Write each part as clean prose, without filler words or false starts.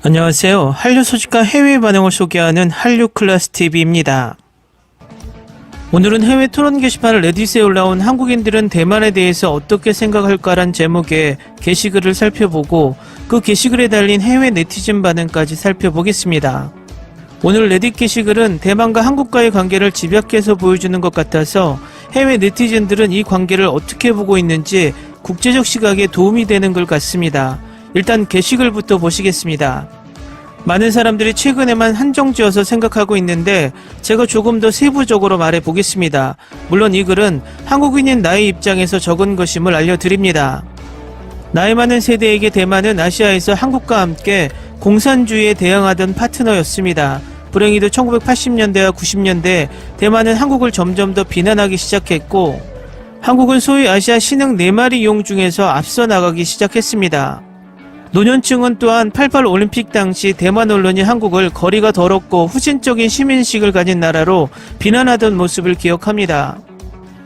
안녕하세요. 한류 소식과 해외 반응을 소개하는 한류클래스TV입니다. 오늘은 해외 토론 게시판 레딧에 올라온 한국인들은 대만에 대해서 어떻게 생각할까란 제목의 게시글을 살펴보고 그 게시글에 달린 해외 네티즌 반응까지 살펴보겠습니다. 오늘 레딧 게시글은 대만과 한국과의 관계를 집약해서 보여주는 것 같아서 해외 네티즌들은 이 관계를 어떻게 보고 있는지 국제적 시각에 도움이 되는 것 같습니다. 일단 게시글부터 보시겠습니다. 많은 사람들이 최근에만 한정지어서 생각하고 있는데 제가 조금 더 세부적으로 말해 보겠습니다. 물론 이 글은 한국인인 나의 입장에서 적은 것임을 알려드립니다. 나이 많은 세대에게 대만은 아시아에서 한국과 함께 공산주의에 대항하던 파트너였습니다. 불행히도 1980년대와 90년대 대만은 한국을 점점 더 비난하기 시작했고 한국은 소위 아시아 신흥 4마리 용 중에서 앞서 나가기 시작했습니다. 노년층은 또한 88 올림픽 당시 대만 언론이 한국을 거리가 더럽고 후진적인 시민의식을 가진 나라로 비난하던 모습을 기억합니다.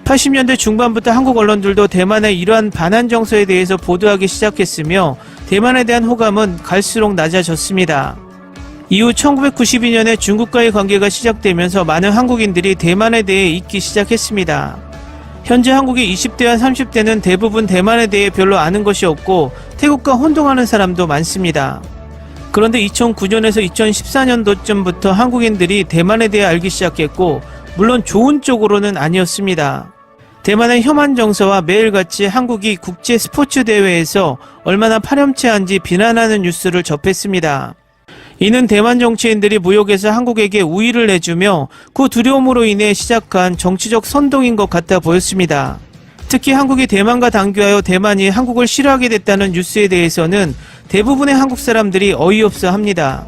80년대 중반부터 한국 언론들도 대만의 이러한 반한 정서에 대해서 보도하기 시작했으며 대만에 대한 호감은 갈수록 낮아졌습니다. 이후 1992년에 중국과의 관계가 시작되면서 많은 한국인들이 대만에 대해 잊기 시작했습니다. 현재 한국의 20대와 30대는 대부분 대만에 대해 별로 아는 것이 없고 태국과 혼동하는 사람도 많습니다. 그런데 2009년에서 2014년도쯤부터 한국인들이 대만에 대해 알기 시작했고 물론 좋은 쪽으로는 아니었습니다. 대만의 혐한 정서와 매일같이 한국이 국제 스포츠 대회에서 얼마나 파렴치한지 비난하는 뉴스를 접했습니다. 이는 대만 정치인들이 무역에서 한국에게 우위를 내주며 그 두려움으로 인해 시작한 정치적 선동인 것 같아 보였습니다. 특히 한국이 대만과 단교하여 대만이 한국을 싫어하게 됐다는 뉴스에 대해서는 대부분의 한국 사람들이 어이없어 합니다.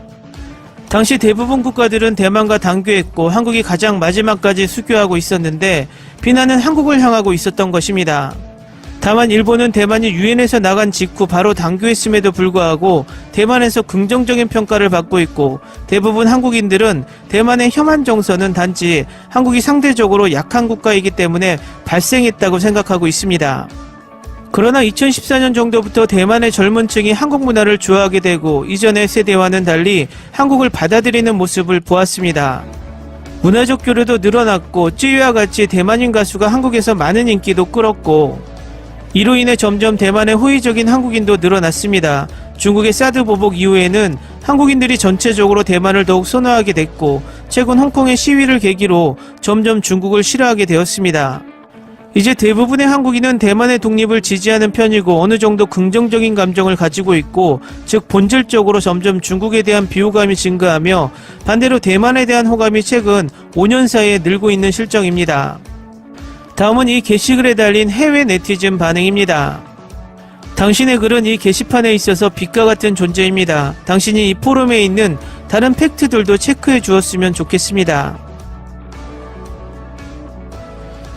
당시 대부분 국가들은 대만과 단교했고 한국이 가장 마지막까지 수교하고 있었는데 비난은 한국을 향하고 있었던 것입니다. 다만 일본은 대만이 유엔에서 나간 직후 바로 단교했음에도 불구하고 대만에서 긍정적인 평가를 받고 있고 대부분 한국인들은 대만의 혐한 정서는 단지 한국이 상대적으로 약한 국가이기 때문에 발생했다고 생각하고 있습니다. 그러나 2014년 정도부터 대만의 젊은 층이 한국 문화를 좋아하게 되고 이전의 세대와는 달리 한국을 받아들이는 모습을 보았습니다. 문화적 교류도 늘어났고 쯔위와 같이 대만인 가수가 한국에서 많은 인기도 끌었고 이로 인해 점점 대만의 호의적인 한국인도 늘어났습니다. 중국의 사드 보복 이후에는 한국인들이 전체적으로 대만을 더욱 선호하게 됐고 최근 홍콩의 시위를 계기로 점점 중국을 싫어하게 되었습니다. 이제 대부분의 한국인은 대만의 독립을 지지하는 편이고 어느 정도 긍정적인 감정을 가지고 있고 즉 본질적으로 점점 중국에 대한 비호감이 증가하며 반대로 대만에 대한 호감이 최근 5년 사이에 늘고 있는 실정입니다. 다음은 이 게시글에 달린 해외 네티즌 반응입니다. 당신의 글은 이 게시판에 있어서 빛과 같은 존재입니다. 당신이 이 포럼에 있는 다른 팩트들도 체크해 주었으면 좋겠습니다.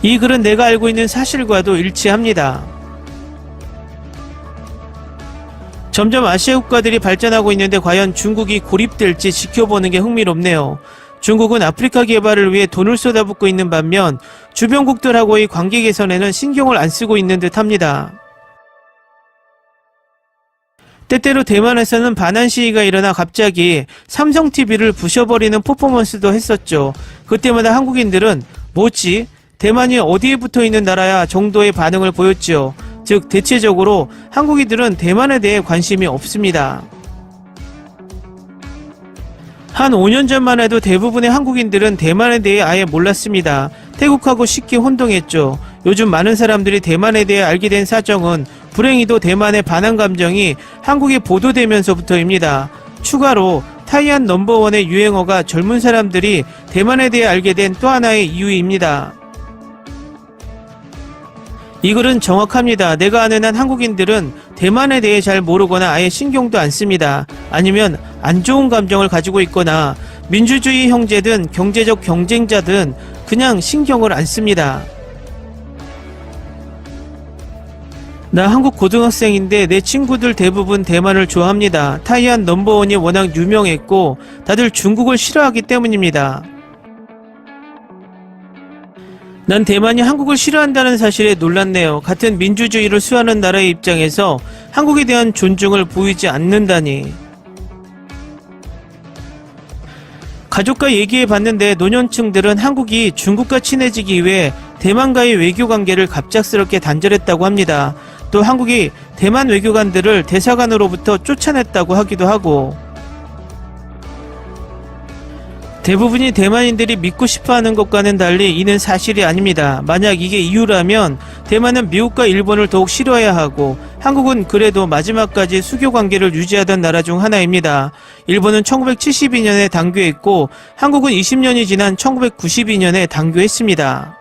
이 글은 내가 알고 있는 사실과도 일치합니다. 점점 아시아 국가들이 발전하고 있는데 과연 중국이 고립될지 지켜보는 게 흥미롭네요. 중국은 아프리카 개발을 위해 돈을 쏟아붓고 있는 반면 주변국들하고의 관계 개선에는 신경을 안 쓰고 있는 듯 합니다. 때때로 대만에서는 반한 시위가 일어나 갑자기 삼성TV를 부셔버리는 퍼포먼스도 했었죠. 그때마다 한국인들은 뭐지? 대만이 어디에 붙어있는 나라야? 정도의 반응을 보였죠. 즉 대체적으로 한국인들은 대만에 대해 관심이 없습니다. 한 5년 전만 해도 대부분의 한국인들은 대만에 대해 아예 몰랐습니다. 태국하고 쉽게 혼동했죠. 요즘 많은 사람들이 대만에 대해 알게 된 사정은 불행히도 대만의 반한 감정이 한국에 보도되면서부터입니다. 추가로 타이완 넘버원의 유행어가 젊은 사람들이 대만에 대해 알게 된 또 하나의 이유입니다. 이 글은 정확합니다. 내가 아는 한 한국인들은 대만에 대해 잘 모르거나 아예 신경도 안 씁니다. 아니면 안 좋은 감정을 가지고 있거나 민주주의 형제든 경제적 경쟁자든 그냥 신경을 안 씁니다. 나 한국 고등학생인데 내 친구들 대부분 대만을 좋아합니다. 타이완 넘버원이 워낙 유명했고 다들 중국을 싫어하기 때문입니다. 난 대만이 한국을 싫어한다는 사실에 놀랐네요. 같은 민주주의를 수호하는 나라의 입장에서 한국에 대한 존중을 보이지 않는다니. 가족과 얘기해 봤는데 노년층들은 한국이 중국과 친해지기 위해 대만과의 외교 관계를 갑작스럽게 단절했다고 합니다. 또 한국이 대만 외교관들을 대사관으로부터 쫓아냈다고 하기도 하고, 대부분이 대만인들이 믿고 싶어하는 것과는 달리 이는 사실이 아닙니다. 만약 이게 이유라면 대만은 미국과 일본을 더욱 싫어해야 하고, 한국은 그래도 마지막까지 수교 관계를 유지하던 나라 중 하나입니다. 일본은 1972년에 당교했고 한국은 20년이 지난 1992년에 당교했습니다.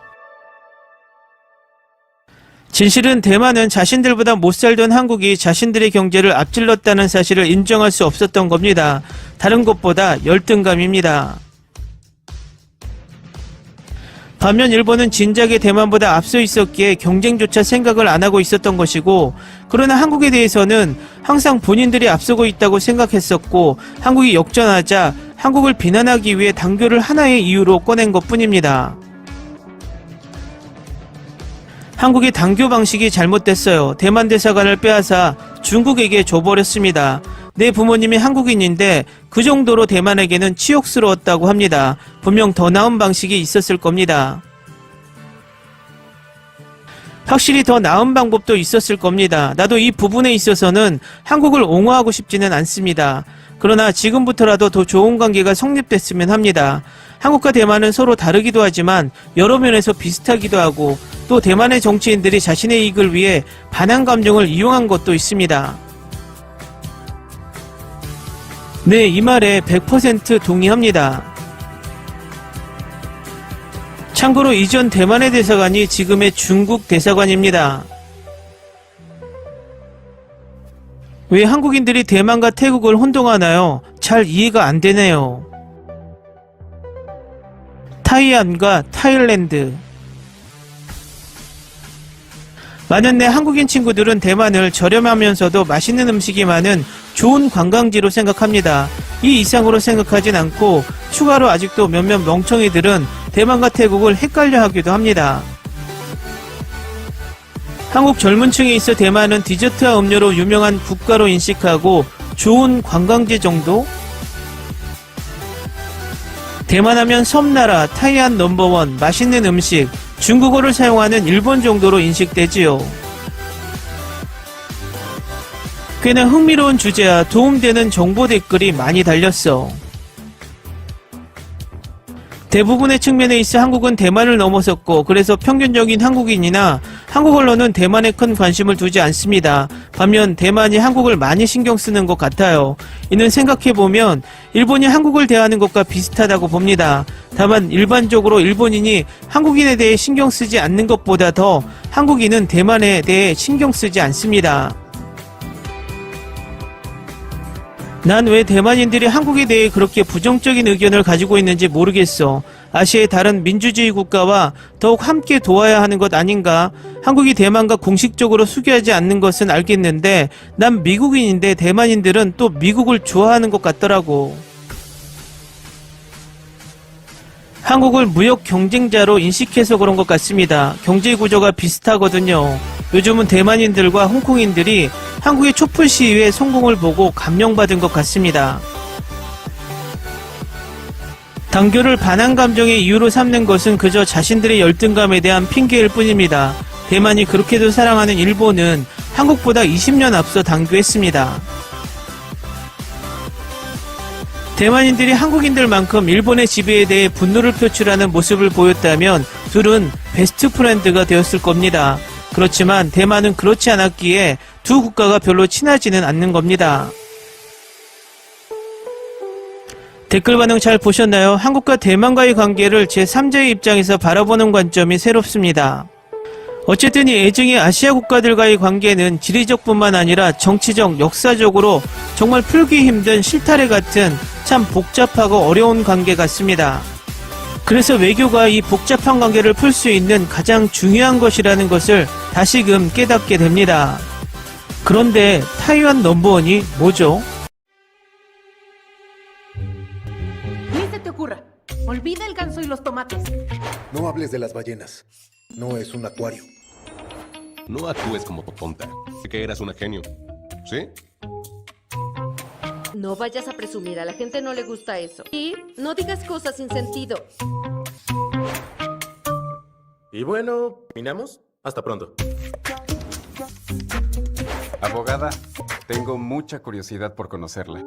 진실은 대만은 자신들보다 못 살던 한국이 자신들의 경제를 앞질렀다는 사실을 인정할 수 없었던 겁니다. 다른 것보다 열등감입니다. 반면 일본은 진작에 대만보다 앞서 있었기에 경쟁조차 생각을 안 하고 있었던 것이고, 그러나 한국에 대해서는 항상 본인들이 앞서고 있다고 생각했었고, 한국이 역전하자 한국을 비난하기 위해 당교를 하나의 이유로 꺼낸 것뿐입니다. 한국의 당교 방식이 잘못됐어요. 대만 대사관을 빼앗아 중국에게 줘버렸습니다. 내 부모님이 한국인인데 그 정도로 대만에게는 치욕스러웠다고 합니다. 분명 더 나은 방식이 있었을 겁니다. 확실히 더 나은 방법도 있었을 겁니다. 나도 이 부분에 있어서는 한국을 옹호하고 싶지는 않습니다. 그러나 지금부터라도 더 좋은 관계가 성립됐으면 합니다. 한국과 대만은 서로 다르기도 하지만 여러 면에서 비슷하기도 하고, 또 대만의 정치인들이 자신의 이익을 위해 반한 감정을 이용한 것도 있습니다. 네, 이 말에 100% 동의합니다. 참고로 이전 대만의 대사관이 지금의 중국 대사관입니다. 왜 한국인들이 대만과 태국을 혼동하나요? 잘 이해가 안 되네요. 타이완과 타일랜드. 많은 내 한국인 친구들은 대만을 저렴하면서도 맛있는 음식이 많은 좋은 관광지로 생각합니다. 이 이상으로 생각하진 않고 추가로 아직도 몇몇 멍청이들은 대만과 태국을 헷갈려 하기도 합니다. 한국 젊은 층에 있어 대만은 디저트와 음료로 유명한 국가로 인식하고 좋은 관광지 정도? 대만하면 섬나라, 타이완 넘버원, 맛있는 음식, 중국어를 사용하는 일본 정도로 인식되지요. 꽤나 흥미로운 주제와 도움되는 정보 댓글이 많이 달렸어. 대부분의 측면에 있어 한국은 대만을 넘어섰고, 그래서 평균적인 한국인이나 한국 언론은 대만에 큰 관심을 두지 않습니다. 반면 대만이 한국을 많이 신경 쓰는 것 같아요. 이는 생각해보면 일본이 한국을 대하는 것과 비슷하다고 봅니다. 다만 일반적으로 일본인이 한국인에 대해 신경 쓰지 않는 것보다 더 한국인은 대만에 대해 신경 쓰지 않습니다. 난 왜 대만인들이 한국에 대해 그렇게 부정적인 의견을 가지고 있는지 모르겠어. 아시아의 다른 민주주의 국가와 더욱 함께 도와야 하는 것 아닌가? 한국이 대만과 공식적으로 수교하지 않는 것은 알겠는데 난 미국인인데 대만인들은 또 미국을 좋아하는 것 같더라고. 한국을 무역 경쟁자로 인식해서 그런 것 같습니다. 경제 구조가 비슷하거든요. 요즘은 대만인들과 홍콩인들이 한국의 촛불 시위의 성공을 보고 감명받은 것 같습니다. 당교를 반한 감정의 이유로 삼는 것은 그저 자신들의 열등감에 대한 핑계일 뿐입니다. 대만이 그렇게도 사랑하는 일본은 한국보다 20년 앞서 당교했습니다. 대만인들이 한국인들만큼 일본의 지배에 대해 분노를 표출하는 모습을 보였다면 둘은 베스트 프렌드가 되었을 겁니다. 그렇지만 대만은 그렇지 않았기에 두 국가가 별로 친하지는 않는 겁니다. 댓글 반응 잘 보셨나요? 한국과 대만과의 관계를 제3자의 입장에서 바라보는 관점이 새롭습니다. 어쨌든 이 애증의 아시아 국가들과의 관계는 지리적뿐만 아니라 정치적, 역사적으로 정말 풀기 힘든 실타래 같은 참 복잡하고 어려운 관계 같습니다. 그래서 외교가 이 복잡한 관계를 풀 수 있는 가장 중요한 것이라는 것을 다시금 깨닫게 됩니다. 그런데 타이완 넘버원이 뭐죠? Ni se te ocurra. Olvida el ganso y los tomates. No hables de las ballenas. No es un acuario. No actúes como tonta. Sé que eras una genio. ¿Sí? No vayas a presumir, a la gente no le gusta eso. Y no digas cosas sin sentido. Y bueno, ¿terminamos? Hasta pronto. Abogada, tengo mucha curiosidad por conocerla.